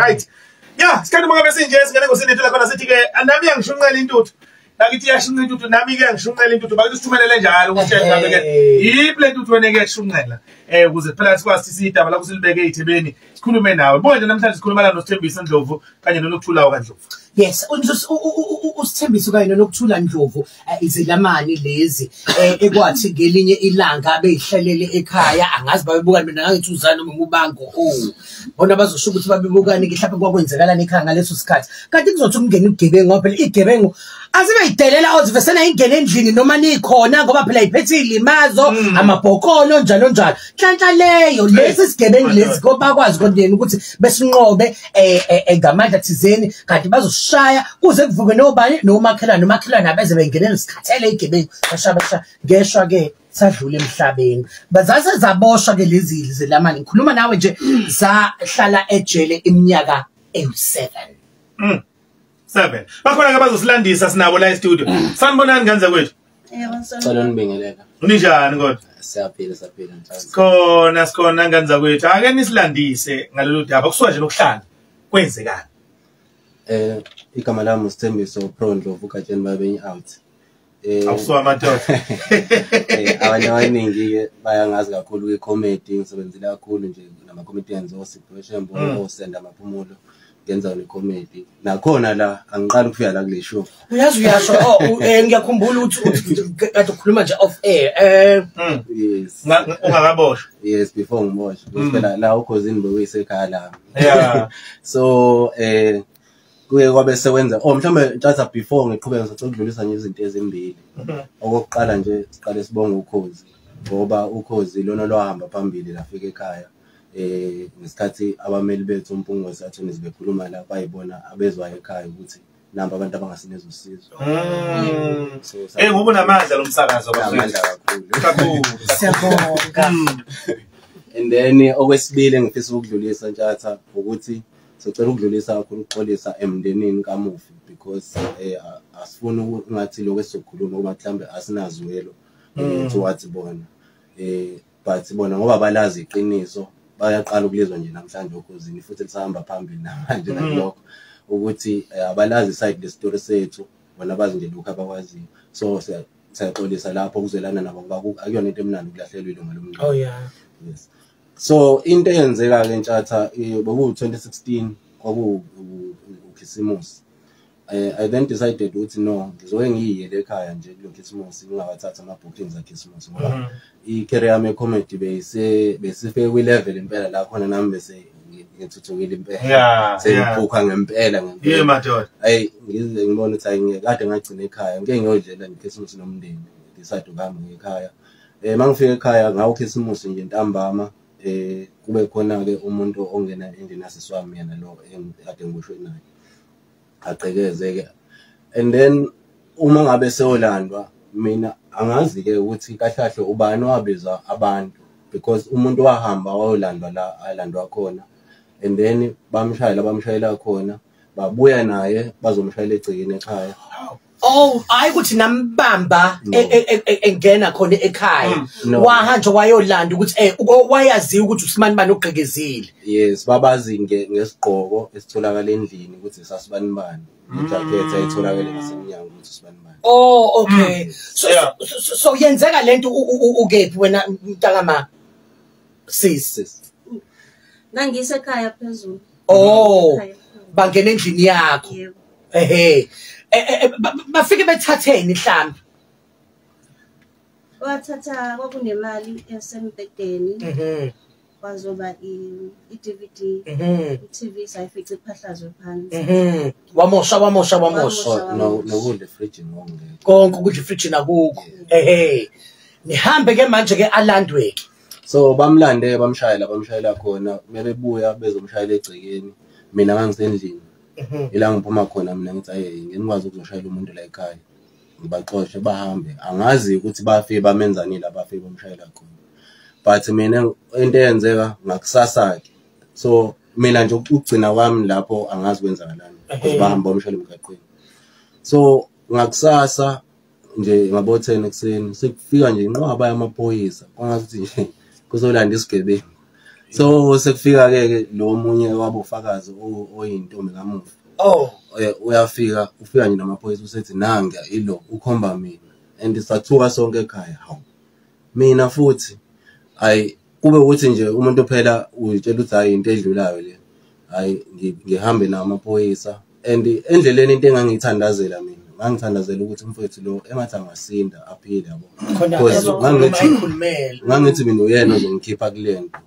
right yeah sikhathi mangabe sinje singene ngosini la khona sithi ke nami ngishunqela intuthu nakithi yashunqa intuthu nami ke ngishunqela intuthu bakithi sithumelele njalo ukuthi ngabe ke yiple intuthu wena ke shunqela ukuze phela sikwazi sidaba la kusilibeke eithebeni sikhulume nawe bonke nje namhlanje sikhuluma la noSithembiso Ndlovu kanye noNokuthula kaNdlovu. Yes, uSithembiso kanye noNokuthula Ndlovu izilamani lezi ekwathi ngelinye ilanga beyihlelele ekhaya angazi babebukani mina ngathi uzana noma ubango bona bazosho ukuthi babebukani ke mhlawumbe kwakwenzekala ekhaya ngaleso sikhathi kanti kuzothi umngene igebengu ngoba phela igebengu azibeyidelela ozivesena ingene endlini noma nikhona ngoba phela iphethe ilimazo amabhokono njalo njalo hlanhla leyo lesi sigebengu lesi ngoba bakwazi kodwa ukuthi besinqobe ngamandla thizeni kanti bazoshaya kuze kuvuke nobani nomakhelwane abeze bengenela isikhathele igebengu basha ngeshwa ke sadlula emhlabeni bazaze zaboshwa ke lezi zilamani ngikhuluma nawe nje zahlala ejele iminyaka ewu7 7 bakhona ke bazosilandisa sinabo la e-studio sanibonani kanze kwethu Cala nibingelela. Unjani kodwa? Siyaphila njalo. Sikhona nganza kwethu. Ake nisilandise ngalolu daba kusuka nje lokuhlala. Kwenzekani? Igama lami uSithembiso Pro Ndlovu kaTsheni babenye out. Awusuka amadoda. Abantu abaningi ke bayangazi kakhulu kwi-comedy ngisebenzile kakhulu nje nama-comedians oSipho osenda amaphumulo. Ngenza ne-comedy nakhona la angiqala ukufika la kule show uyasho ngiyakhumbula ukuthi kade ukhuluma nje off air yes ungakaboshwa yes before ngiboshwe phela la ukhosini beyisekhaya la yeah so kuye kwabe sewenza mhlawumbe ntshatha before ngiqhubeka ngisacela ukudlulisa nje izinto ezimbili okokuqala nje siqale sibonge ukhozi ngoba ukhozi lona lwahamba phambili lafika ekhaya ngesikhathi abameli bethu uMpungose athi nizibekhuluma la bayibona abezwayo ekhaya ukuthi namba abantu abangasineza usizo ngoba unamandla lomsakazo amandla kakhulu siyabonga and then okwesibili engifisa ukudlulisa ntshatha ukuthi sicela ukudlulisa kakhulu ukuxolisa emndenini kaMufi because asifuni ungathi lokho esizokhuluma ngoba mhlambe asinazwelo towards bona but bona ngoba balazi iqiniso bayaqala ukulizwa nje namhlanje okhosini futhi lisahamba phambili namanje nakho ukuthi abalazi side le story sethu bona bazi nje lokho abakwaziyo so siyaxolisa lapho kuzwelana nabo ngoba akuyona into emnandi ukulahlekelwa ilunga lomndeni yes so into eyenzeka ke ntshatha boku 2016 uKhisimusi I then decided ukuthi no ngizoke ngiyiyele ekhaya nje kulo Khisimusi ngingawathatha ama bookings aKhisimusi ngoba i-career yami e-comedy besifike kwi-level impela la khona nami bese ngithuthukile impela sengiphuka ngempela madoda hayi ngize ngibone ukuthi ngikade ngagcina ekhaya ngeke ngiyodlela ngeKhisimusi nomndeni decide ukuhamba ngekhaya mangifika ekhaya ngawo Khisimusi nje ntambama kube khona ke umuntu ongena endini yaseswami yena lo ade ngibushwe naye aqekezeke and then uma ngabe seyolandwa mina angazi ke ukuthi kahlahle ubani wabiza abantu because umuntu wahamba wayolandwa la alandwa khona and then bamshayela khona babuya naye bazomshayela egcikeni ekhaya hayi ukuthi nambamba engena khona ekhaya wahanje wayolanda ukuthi wayazi ukuthi uSimani bani ogqekezile yes babazi ngesigqoko esitholakala endlini ukuthi sasibani ijacket ayitholakala ngasemnyango ukuthi uSimani bani okay so yenzeka lento ukephi wena mntangama sis nangisekhaya phezulu bangena endlini yakho bafike bethatheni mhlambi wathatha kwakunemali esembedeni kwazoba i-DVD i-TV sayifica iphahlazwe phansi wamosha nokudla efridge ngongeke konke ukudla efridge nakukho nihambe ke manje ke alandwe so bamlande bamshayela khona bebebuya bezomshayela egcikeni mina ngangisendlini ila ngiphuma khona mina ngithi ayi ngenikwazi ukuzoshayela umuntu la ekhaya ngibaxoxe bahambe angazi ukuthi bafike bamenzani la bafike bomshayela khona but mina into eyenzeka ngakusasa ke so mina nje ukugcina kwami lapho angazi kwenzakalani because bahamba bomshayela emgaqweni so ngakusasa nje ngabo 10 ekseni sekufika nje inqwaba yamaphoyisa kwangathi nje kuzolanda isigebengu So sekufika ke lo munye wabofakazi oyintombi kamufi. Uyafika ufika nje namaphoyisa usethi nanga ilo ukhomba mina and sathuka sonke ekhaya. Hawu mina futhi kube ukuthi nje umuntu phela utshela ukuthi hayi into edlulayo le hayi ngihambe namaphoyisa and endleleni into engangiyithandazela mina ngangithandazela ukuthi umfowethu lo engathi angasinda aphile yabo ngangithi mina uyena ozongikhipha kulento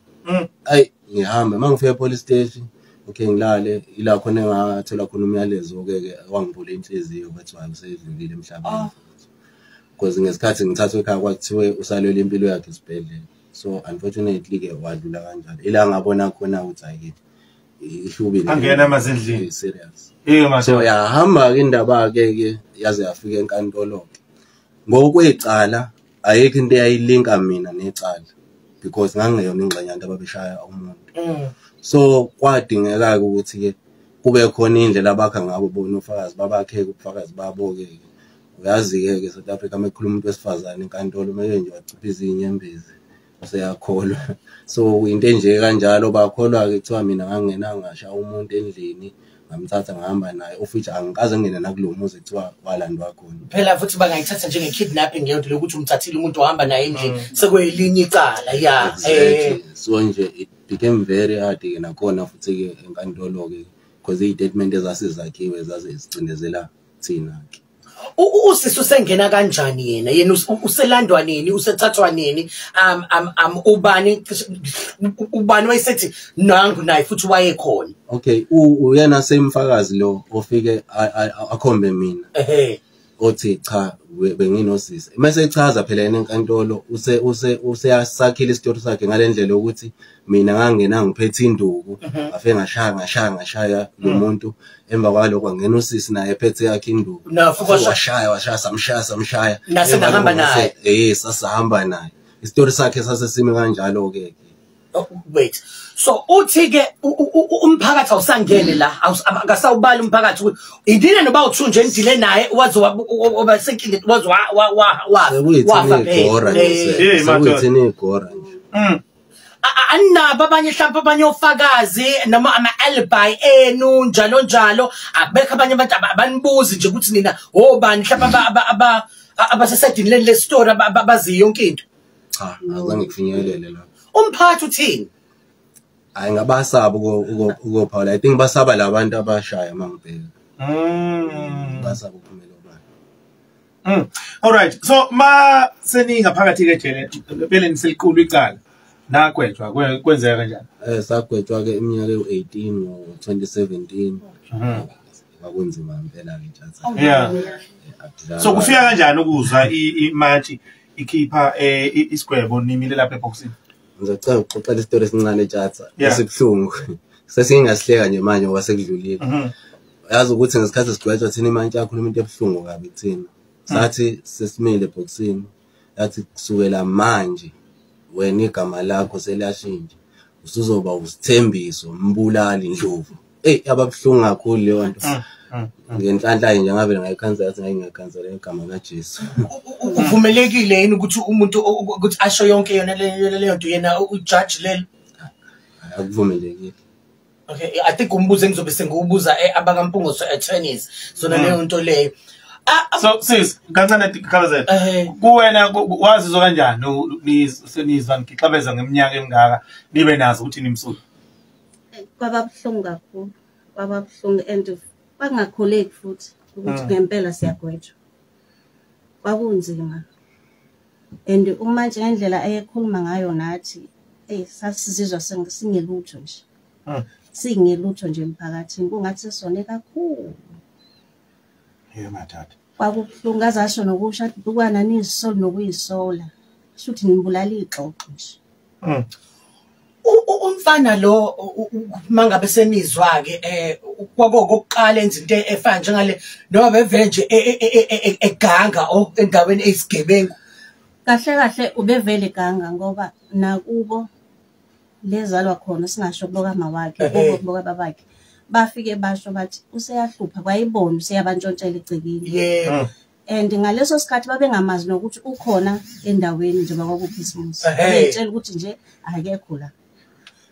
ngihambe mangifika police station okay ngilale ila khona engathola khona umyalezo ke wangivula inhliziyo bathi wayesedlulile emhlabeni because ngesikhathi ngithathwe ekhaya kwathiwe usalwele impilo yakhe esibhedlela. So unfortunately ke wadlula kanjalo ila ngabona khona ukuthi hayi ihlubile angena amazindlini serious so yahamba ke indaba ke yaze yafika enkantolo ngokwecala ayikho into eyayilinka mina necala because ngangeyona ingxenye abantu ababeshaya umuntu so kwadingeka ukuthi ke kube khona indlela abakha ngabo bona ufakazi babakhe ubufakazi babo ke uyazi ke South Africa mekhuluma umuntu wesifazane enkantolo manje nje wachiphiza inyembezi useyakholwa so into nje kanjalo bakholwa ke kuthiwa mina ngangena ngasha umuntu endlini ngamthatha ngahamba naye ofisha angikaze ngene nakulo muzi kuthiwa walandwa khona phela futhi bangayithatha njenge kidnapping ngento lokuthi umthathile umuntu ohamba naye endlini sekwelinye icala so nje it became very hard ke nakhona futhi ke enkantolo ke because i-statement ezasizakhiwe zazicindezela thina ke usisi usengena kanjani yena uselandwa nini usethathwa nini ubani wayesethi nangu naye futhi wayekhona okay uyena semfakazi lo ofike akhombe mina othi cha benginosisi mase echaza phela yena enkantolo useyasakhile isitori sakhe ngalendlela ukuthi mina ngangena ngiphethe induku afe ngashaya lo muntu emva kwalokho ngena usisi naye ephethe yakhe induku washaya samshaya nasengahamba naye sasahamba naye isitori sakhe sasesime kanjalo ke wait so uthi ke umphakathi awusangene la akasawubali umphakathi ukuthi indile noba uthunje endile naye wazi obasenkile wazi sekuyithini igora nje anabo abanye mhlawumbe abanye ofakazi noma ama-alibi enu njalo abekho abanye abantu abanibuzi nje ukuthi nina obani mhlawumbe abasesedini le story abazi yonke into cha azange kufinyelele la umphakathi uthini hayi ngabasaba ukophawula I think basaba labantu abashaya mangibheka basaba ukuphumela obani all right so ma seningaphakathi ke jele phela niseliqulu icala nagwetshwa kwenzeka kanjani sagwetshwa ke iminyaka u18 ngo2017 kwakunzima impela ke tjatha yeah so kufika kanjani ukuzwa imatch ikhipha isigwebo nimile lapha eboxini ngicela ukuxoxela isitori esincane tjatha esibhlungu sesingasihleka nje manje ngoba sekudlulile yazi ukuthi ngesikhathi sigwetshwa thina imantshi yakhuluma into ebhlungu kabi thina sathi sesimile eboxini yathi kusukela manje wena igama lakho selashintsha usuzoba usithembiso mbulali Ndlovu ababhlungu kakhulu leyo nto ngenhlanhla nje ngabe ngayikhansela yathi ngayingakhansela igama kaJesu uvumelekile yini ukuthi umuntu ukuthi asho yonke yona leyo nto yena ujudge lelo akuvumelekile okay I think umbuzo engizobe sengiwubuza abakampungo attorneys zona leyo nto leyo so sis kancane tikhalazela kuwena wazizwa kanjani senizwa ngixabeza ngeminyaka emingaka nibe nazo ukuthi nimsudu kwababhlungu kakhulu kwababhlungu and bangakholeki futhi ukuthi ngempela siyagwetshwa kwakunzima and uma nje ngendlela ayekhuluma ngayo nathi sasizizwa singelutho nje singelutho nje emphakathini kungathi sisone kakhulu mathatha kwakubuhlungu azasho nokusha ukwana nizisola nokuyisola shuthi nimbulala ixoxo nje umfana lo mangabe senizwa ke kwakokuqala enza into efana njengale noma bevele nje eganga endaweni eyisigebengu kahle ubevele eganga ngoba nakubo lezalwa khona singasho kuboka mawakhe kuboka babakhe bafike basho bathi useyahlupha kwayibona useyabantshontshela igcikini and ngaleso sikhathi babengamazi nokuthi ukhona endaweni nje bakwakuphisimusi betshela ukuthi nje akekho la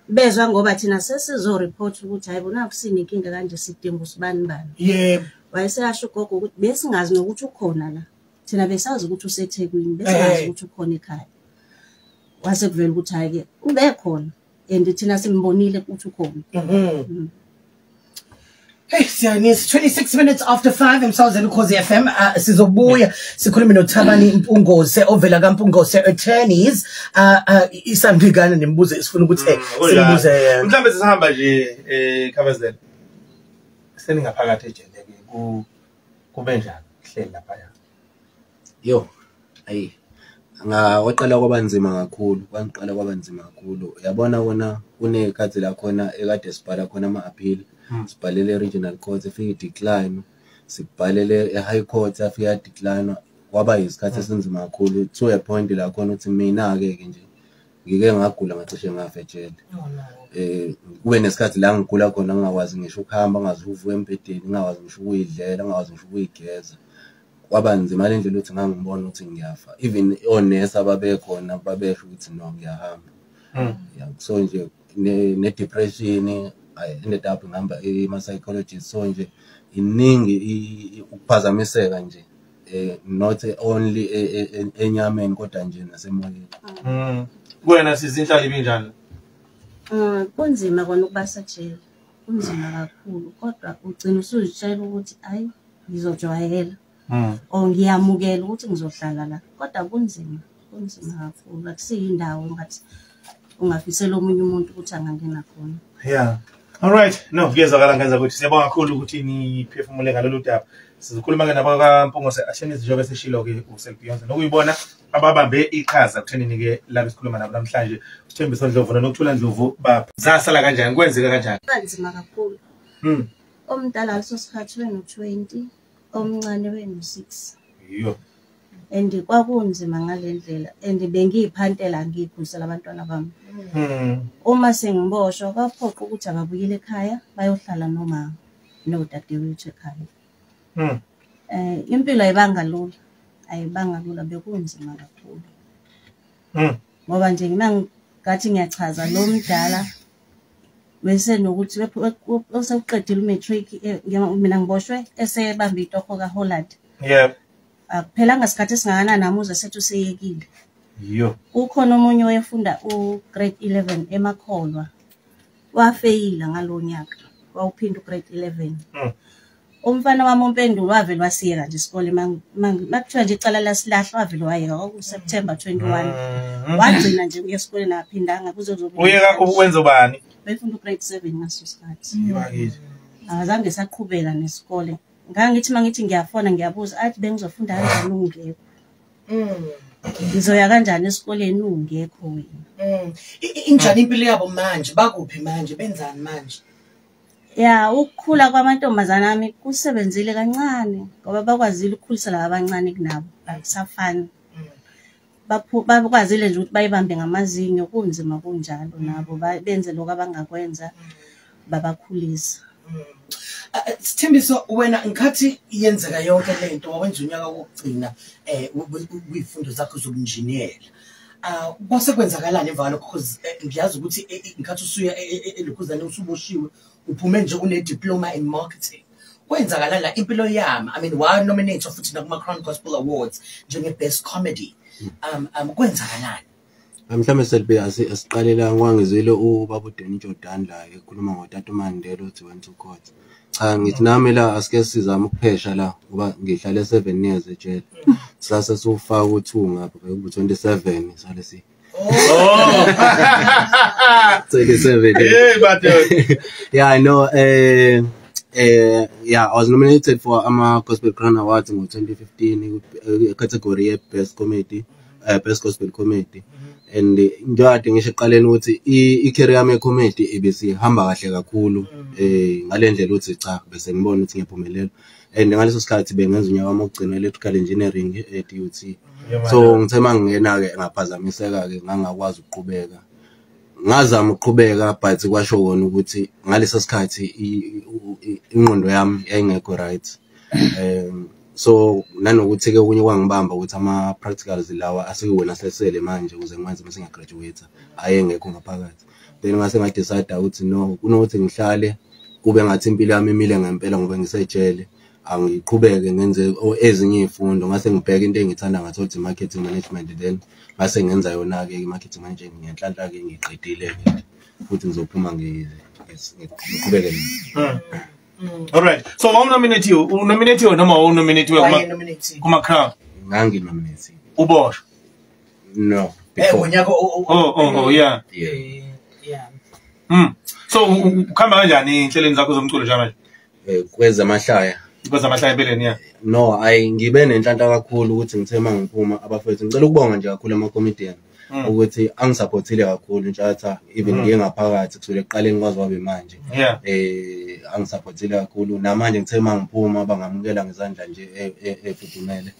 bezwa ngoba thina sesizo report ukuthi hayibona kusinenkinga kanje sidinga usibani bani. Yebo. Wayeseyasho ugogo ukuthi besingazi nokuthi ukhona la. Thina besazi ukuthi useThekwini, besingazi ukuthi ukhona ekhaya. Wase kuvela ukuthi hayi ke ube khona and thina simbonile ukuthi ukhona. Hey, siyanisa 26 minutes after 5 emsazweni Ukhozi FM. Sizobuya sikhulume noThabani Mpungose ovela kaMpungose Attorneys. Isambikana nemibuzo esifuna ukuthi sibuze. Mhlambe sihamba nje Khabazela. Seningaphakathi ejele ke kube njani hleli lapha ya. Yo, ayi. Waqala kwaba nzima kakhulu, kwangiqala kwaba nzima kakhulu. Yabona wona kunekhathi la khona ekade sibhala khona ama-appeal. Sibhalele regional court efika decline, sibhalele high court afika decline. Kwaba isikhathi esinzima kakhulu to a point la khona ukuthi mina ke nje ngike ngagula ngacishe ngafa ejele. Kube nesikhathi la ngigula khona ngingakwazi ngisho ukuhamba, ngazi uvuka embedeni, ngingakwazi ngisho ukuyidlela, ngingakwazi ngisho ukuyigeza. Kwaba nzima le ndlela ukuthi ngangibona ukuthi ngiyafa. Even onesi ababekhona babesho ukuthi no ngiyahamba. So nje ne depression I ended up ngihamba psychologist. So nje iningi ukuphazamiseka nje not only enyameni kodwa nje nasemoyeni. Kuwena sizinhlali binjani? Kunzima kona ukubasa jele. Kunzima kakhulu kodwa ugcina usuzitshela ukuthi ayi ngizojwayela. Ngiyamukela ukuthi ngizohlala la kodwa kunzima kakhulu akusiyindawo ngathi ungafisela omunye umuntu ukuthi angangena khona. Yeah. All right. No, ngiyezwakala ngenza ukuthi siyabonga kakhulu ukuthi niphefumule ngalolu daba. Sizokhuluma ke nabaka Mpungose Attorneys njengoba seshilo ke uSelbiyonze nokuyibona ababambe iqhaza kuthenini ke la sikhuluma nabo namhlanje uThembiso Ndlovu nokuthula Ndlovu bazasala kanjani kwenzeka kanjani? Kanzima kakhulu. Omdala leso sikhathi weno20, omncane weno6. Yo. And kwakunzima ngalendlela and bengiyiphantela ngikhulisela abantwana bami. Uma sengiboshwa kwaphoqa ukuthi ababuyele ekhaya bayohlala noma nodadewethu ekhaya. Impilo ayibanga lula bekunzima kakhulu. Ngoba nje ngathi ngiyachaza lo mdala bese nokuthi osewuqedile umatric mina ngiboshwe esebamba itoho kaHolland. Yep. Phela ngasikhathi esingana namuza sethu seyekile. Yo. Ukhona omunye oyefunda grade 11 eMakholwa. Wafeyila ngalonyaka. Wawuphinda grade 11. Umfana wami uMpendulo wavela wasiyeka nje isikole makuthiwa nje icala lasilahla wavela wayeka ngoSeptember 21. Wagcina nje ngesikole naphindanga kuzozoba. Uyeka ukwenza bani? Befunda grade 7 ngaso sikhathi. Yibakithi. Azange saqhubeka nesikole. Ngangithi mangithi ngiyafona ngiyabuza athi bengizofunda kanjani ungekho. Ngizoya kanjani esikoleni ungekho wena? Injani impilo yabo manje? Bakuphi manje? Benzani manje? Ya ukukhula kwamantombazana ami kusebenzile kancane ngoba bakwazile ukukhulisa laba abancane kunabo akusafani. Bakwazile nje ukuthi bayibambe ngamazinyo kunzima kunjalo nabo benze lokho abangakwenza babakhulisa. Sithembiso wena ngikhathi yenzeka yonke lento wawenza unyaka wokugcina kwizifundo zakho zobunjiniyela. Kwase kwenzakalani emva kwalokho because ngiyazi ukuthi ngikhathi usuya eLukhuzane usuboshiwe uphume nje une diploma in marketing. Kwenzakalani la impilo yami? I mean wa nominated futhi nakuma Crown Gospel Awards njenge best comedy. Kwenzakalani? Mhlawumbe Selby asiqalela ngwangizile ubaba uDeni Jordan la ekhuluma ngoTata uMandela uthi went to court. Cha ngithi nami la asike sizama ukuphesha la ngoba ngihlale 7 years ejele. Sasa sufaka uthunga ku 27 sale si. Oh. 27. Hey but yeah I know yeah I was nominated for Gospel Crown Awards in 2015 category best comedy best gospel comedy. And njengoba ngisho eqaleni ukuthi i-career yami ye-comedy ibesihamba kahle kakhulu ngalendlela ukuthi cha bese ngibona ukuthi ngiyaphumelela and ngaleso sikhathi bengenza unyaka wami wokugcina electrical engineering e-DUT. So ngithe mangingena ke ngaphazamiseka ke ngangakwazi ukuqhubeka ngazama ukuqhubeka but kwasho wona ukuthi ngaleso sikhathi ingqondo yami yayingekho right. so nanokuthi ke okunye kwangibamba ukuthi ama practicals lawa asekuwona sesele manje ukuze ngiwenze mase ngiyagraduate ayengekho ngaphakathi. Then ngase ngadecide ukuthi no kunokuthi ngihlale kube ngathi impilo yami imile ngempela ngoba ngisejele angiqhubeke ngenze ezinye izifundo ngase ngibheka into engithanda ngathothi marketing management then ngase ngenza yona ke marketing management ngenhlanhla ke ngiqedile futhi ngizophuma ngiqhubeke. Alright, so nominate noma unominate kuma Crown ngangi nominate uBoshwa no ngonyaka yeah yeah so ukhamba kanjani inhlelweni zakho zomculo njalo kwezamahlaya empeleni ya no ngibe nenhlanhla kakhulu ukuthi ngithe mangiphuma abafethu ngicela ukubonga nje kakhulu ama-comedian ukuthi angisupportile kakhulu Ntjatha even ngiye ngaphakathi kusukela ekuqaleni kwaze wabe manje angisupportile kakhulu namanje ngithe mangiphuma bangamukela ngezandla nje efudumele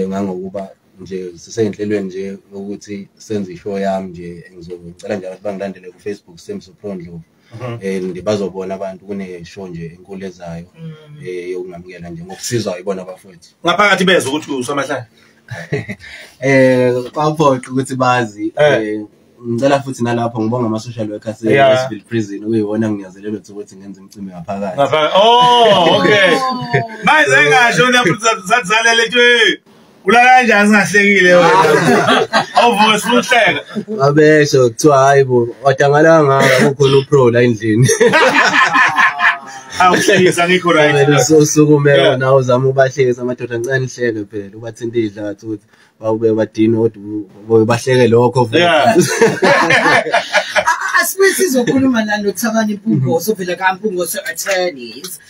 ngangokuba nje sisenhlelweni nje ukuthi senze ishow yami nje ngizocela nje abantu bangilandele ku Facebook Semsupro Ndlovu bazobona abantu kune-show nje enkulu ezayo yokungamukela nje ngokusizwa yibona abafowethu ngaphakathi bezwe ukuthi usamahlaya kwaphoqa ukuthi bazi ngicela futhi nalapho ngibonga ama-social workers e-Westville Prison ukuyibona nginyazelelo ukuthi ngenze imicimbi ngaphakathi. Okay manje engasho nezalele nto ulala kanjani singahlekile wena awuvuka sihleka abesho kuthiwa hayi bo wadangalanga kukhona upro la endlini awuhlekisa ngikho right sosukumela nawo uzama ubahlekisa amadoda ancane hleke phela ubathinta idlatha ukuthi bawube badini kodwa bahleke lokho futhi asibe sizokhuluma nalo Thabani Mpungose ovela kaMpungose Attorneys.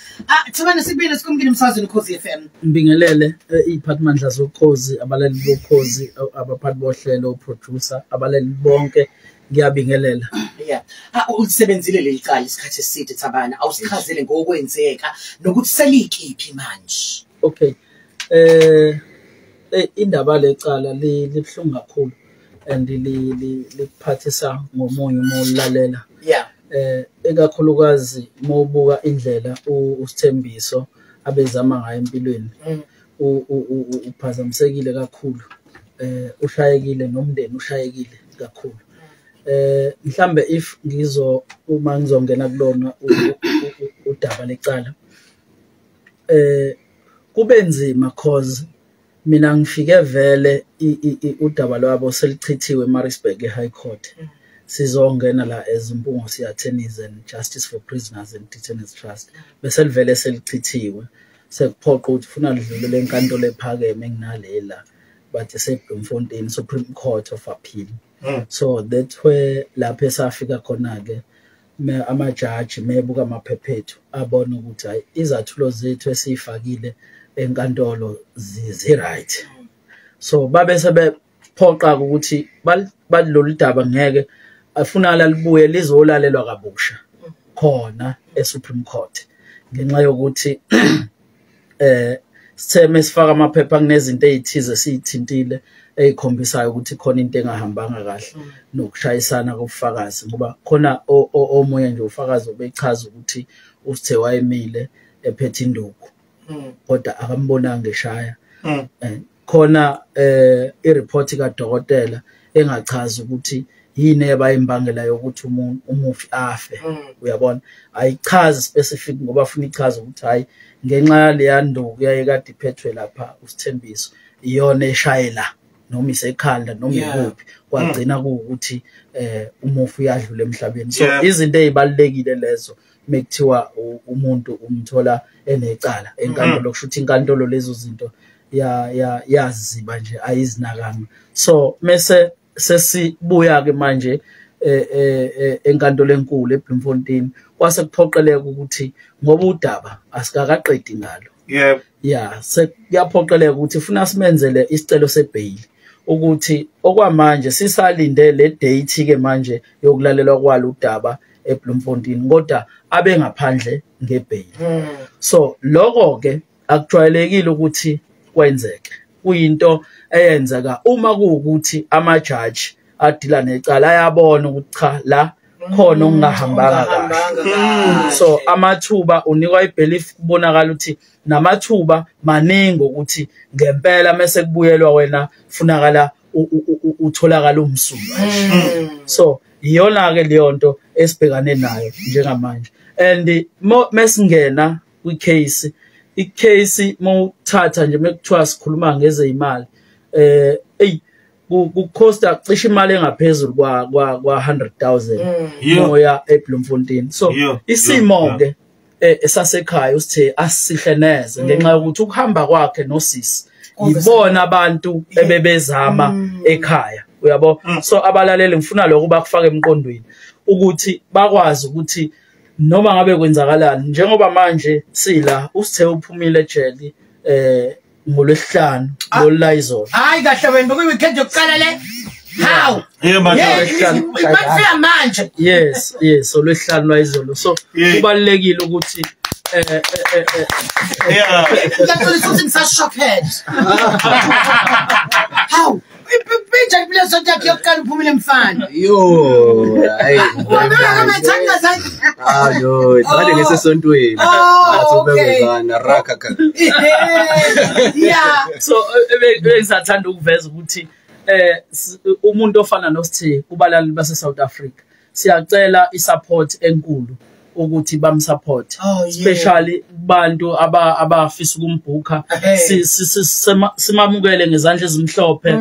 Thabani sibile sikumkile emsazweni Ukhozi FM. Mbingelele iphathimandla zokhozi abalali bokhozi abaphathi bohlelo producer abalali bonke ngiyabingelela. Yeah. Usebenzile lelicala isikhathi eside Thabani awusichazele ngokwenzeka nokuthi selikiphi manje. Okay. Indaba lecala libhlungu kakhulu and likuphathisa ngomoya uma ulalela. Yeah. Ekakhulukazi mawubuka indlela uSithembiso abezama ngayo empilweni uphazamisekile kakhulu ushayekile nomndeni ushayekile kakhulu mhlambe if uma ngizongena kulona udaba lecala kube nzima cause mina ngifike vele udaba lwabo selichithiwe eMaritzburg eHigh Court sizongena la ezimpungose attorneys and justice for prisoners and detainees trust bese livele selichithiwe sekuphoqa ukuthi ufuna lidlulele enkantolo ephakeme nginalela but eseBloemfontein Supreme Court of Appeal. So that's where lapho esafika khona ke amajaji mebuka amaphephethu abona ukuthi hayi izathulo zethu esifakile enkantolo zi-right. So babe sebephoqa ukuthi balolu daba ngeke afuna lalibuye lizolalelwa kabusha khona eSupreme Court ngenxa yokuthi sitheme sifaka amaphepha kunezinto ezithize sithintile ezikhombisayo ukuthi khona into engahambanga kahle nokushayisana kofakazi ngoba khona omoya nje ufakazi obechaza ukuthi usithe wayemile ephethe induku kodwa akambonanga eshaya khona ireport kaDokotela engachaza ukuthi yini ebayimbangela yokuthi umufi afe uyabona ayichaza specific ngoba afuna ichaza ukuthi hayi ngenxa yale yanduku yayekade iphethwe lapha uSithembiso iyona eshayela noma isekhanda noma ikuphi kwagcina ukuthi umufi uyadlula emhlabeni. So izinto ezibalekile lezo mekuthiwa umuntu umthola enecala enkantolo kusho ukuthi inkantolo lezo zinto yaziba nje ayizinakanga. So mase sesibuya ke manje enkantolo enkulu eBloemfontein kwase kuphoqeleka ukuthi ngoba udaba asikaqedi ngalo. Sekuyaphoqeleka ukuthi ufuna simenzele isicelo sebail ukuthi okwamanje sisalinde le date ke manje yokulalelwa kwalo udaba eBloemfontein kodwa abe ngaphandle ngebail. So lokho ke akujwayelekile ukuthi kwenzeke kuyinto eyenzeka uma kuukuthi amajaji adila necala ayabona ukuthi cha la khona ongahambanga kahle. So amathuba unikwa ibelief kubonakala ukuthi namathuba maningi ukuthi ngempela mase kubuyelwa wena funakala utholakala umsulwa. So iyona ke leyo nto esibhekane nayo njengamanje. And mesingena kwicase icase mawuthatha nje mekuthiwa sikhuluma ngeze imali kucosta cishe imali engaphezulu kwa 100,000 moya eBloemfontein. So isimo ke esasekhaya usithe asihle neze ngenxa yokuthi ukuhamba kwakhe nosisi yibona abantu ebebezama ekhaya uyabo. So abalaleli ngifuna lokho bakufaka emqondweni ukuthi bakwazi ukuthi noma ngabe kwenzakalani njengoba manje sila usithe uphumile ejele ngolwesihlanu ngolizolo. Hayi kahle wena bekuyikhethi yokuqala le. How? Manje manje. Yes, so lwesihlanu lwayizolo. So kubalekile ukuthi ngiyaqolisa ukuthi ngisashocked. How? Pinja impilo sonke yokuqala uphumile mfana. Yo, hayi. Yo, kade ngesesontweni. Athi ubezana rakaka. Yeah. So bengisathanda ukuveza ukuthi umuntu ofana noSithe kubalali base South Africa siyacela isupport enkulu ukuthi bamsupport especially bantu abafisa ukumbhuka simamukele ngezandla ezimhlophe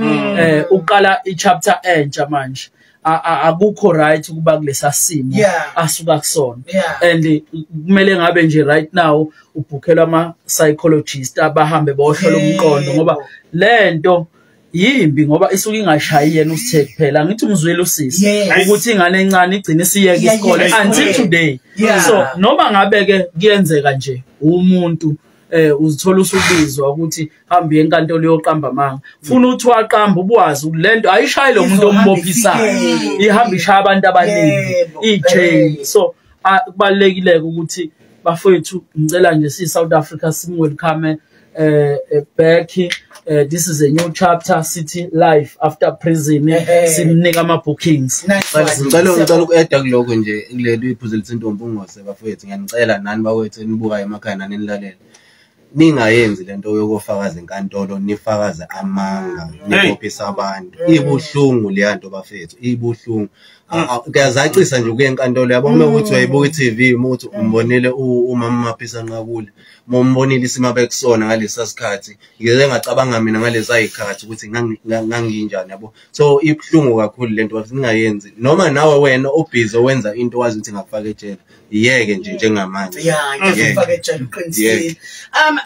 uqala ichapter entsha manje akukho right ukuba kulesa simo asuka kusona and kumele ngabe nje right now ubhukelwa ama psychologist abahambe bohlola umqondo ngoba lento yimbi ngoba isuke ingashayi yena uSithe kuphela ngithi umzweli usisi ukuthi ingane encane igcine siyeke isikole until today. So noma ngabe ke kuyenzeka nje umuntu uzithola usubizwa ukuthi hambe enkantolo yoqamba amanga ufuna uthi waqamba ubwazi lento ayishaye lo muntu ombophisayo ihamba ishaya abantu abaningi ijail. So kubalekile ukuthi bafowethu ngicela nje si South Africa sim welcome back. This is a new chapter, City life after prison. Simnika ama bookings. Ngicela uku-add kuloko nje kulelo iphuzu litsintombi ungose bafowethu ngiyanicela nani bawethu nibuka emakhaya nani nilalela. Ningayenzi lento yokufakaza enkantolo nifakaze amanga nibophisa abantu. Ibuhlungu leyanto bafethu, ibuhlungu. Kuyazacisa nje kuye enkantolo yabo ukuthi wayibuka iTV umuthi umbonile umama Maphisa Nqakula mombonile isima bekusona ngalesa sikhathi ngeke ngacabanga mina ngalesa ikhathi ukuthi nganginjani yabo. So ibuhlungu kakhulu lento bathi ningayenzi noma nawe wena obhizi owenza into wazi ukuthi ngakufaka ejele iyeke nje njengamanje. Ngifaka ejele uqinisile.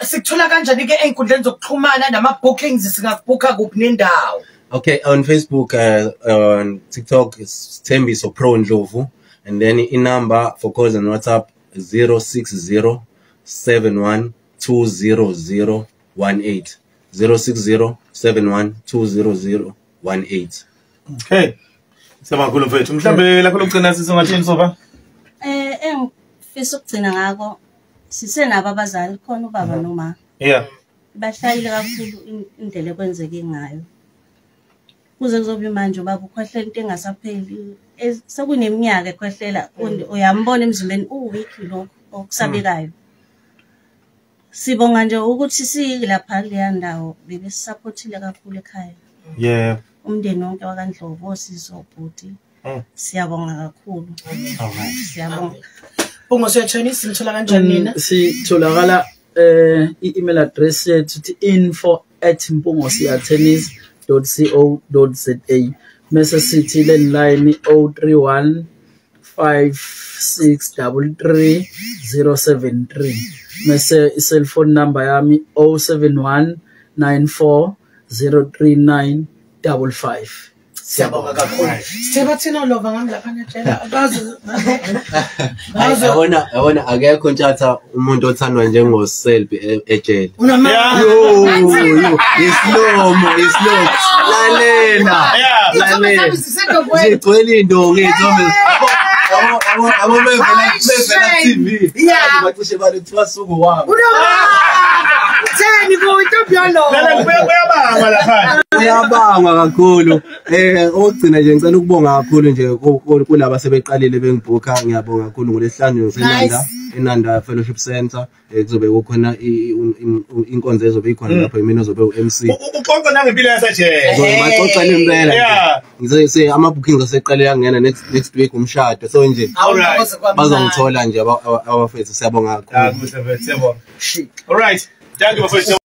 Sikuthola kanjani ke einkundleni zokuxhumana nama bookings singakubhuka kuphi nendawo? Okay, on Facebook, on TikTok, it's Thembiso Pro Ndlovu, and then in number for calls and WhatsApp 06071200018 06071200018. Okay, semakhulu mfethu mhlambe lakho lokugcina sisingathini soba engifisa ukugcina ngako sisenabo abazali khona ubaba noma bahlayile kakhulu indlela ekwenzeke ngayo kuze kuzobe manje ubaba ukhwehlela into engasapheli sekuneminyaka ekhwehlela uyambona emzimbeni weak lokho okusabekayo. Sibonga nje ukuthi silapha leya ndawo bebe supportile kakhulu ekhaya. Umndeni wonke wakaNdlovu osizwe ubhuti siyabonga kakhulu. Siyabonga. Ungosiyatshona simthola kanjani nina? Sitholakala i-email address yethu info@mpungosiyatennis.co.za mase sithi le line 031 5633 073 mase i-cellphone number yami 071 94 039 55. Siyabonga kakhulu. Sibathina lova ngamlapha njela abazi. Ayona akekho nthatha umuntu othandwa njengoSelby ejele. Islomo lalela. Sigcwele indongo ithombe. Abo bevela TV. Bacishe balethiwa suku wabo. Theni kuyitu byalo. Lana kuyabanga lapha. Uyabanga kakhulu. Okugcina nje ngicela ukubonga kakhulu nje kulabo sebeqalile bengibhuka. Ngiyabonga kakhulu ngolesihlanu ngisenanda Fellowship Center. Kuzobe kukhona inkonzo ezobe ikhona lapho imina ozobe u-MC. Uxoxa nangempilo yaseJazz. Ngoba impela. Ngizose ama bookings aseqale angena next week umshado. So nje bazongithola nje abafethu siyabonga kakhulu. All right. Thank you for